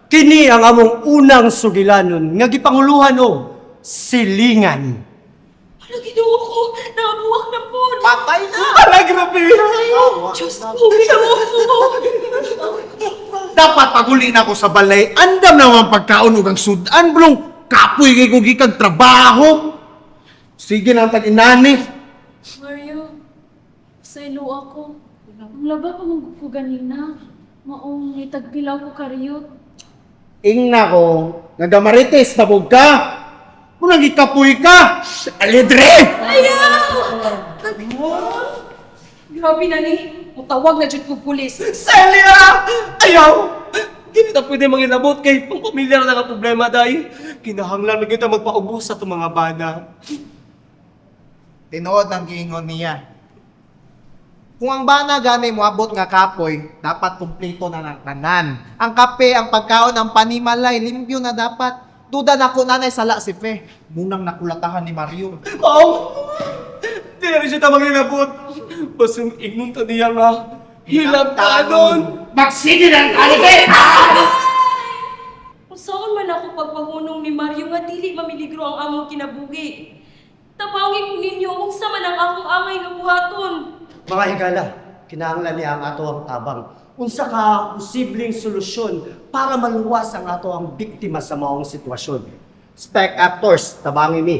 Kini ang among unang sugilanon nga gipanguluhan og silingan. Ano ginawa ko? Nabuwak na po. Patay na! Ala, grabe! Diyos ko, ginawa ko. Dapat paguli na ako sa balay. Andam naman pagkaon ug ang sudan. Bulong kapoy kay kong gikan trabaho. Sige na tag inani. Mario, sa ilo ako. Ang laba pa mong ko ganina. Maong itagpilaw ko kariyot. Ingna ko, nagamarites tabog ka. Kung nagikapoy ka, alidre! Ayaw! Grabe na ni. Mutawag na dyan ko pulis. Celia! Ayaw! Hindi na pwede manginabot kay pang-pamilyar na nga problema, day. Kinahanglan na kita magpaubos sa itong mga bana. Tinuod ang giingon niya. Kung ang bana ganay mo abot nga kapoy, dapat kumplito na ng tanan. Ang kape, ang pagkaon, ang panimalay, limpyo na dapat. Duda na ko nanay sala si Fe. Munang nakulatahan ni Mario. Mao! Hindi na rin siya tamang inabot. Basang ignon ta niya nga. Hilab ka nun! Magsige ng kalibe! Kung saan man ako pagpahunong ni Mario nga dili mamiligro ang among kinabuhi. Tabangin ko ninyo kung sa man ang akong amay nga buhaton. Mga higala, kinahanglan niya ang ato ang tabang. Unsa ka posibleng solusyon para maluwas ang ato ang biktima sa maong sitwasyon. Spec actors, tabangin ni.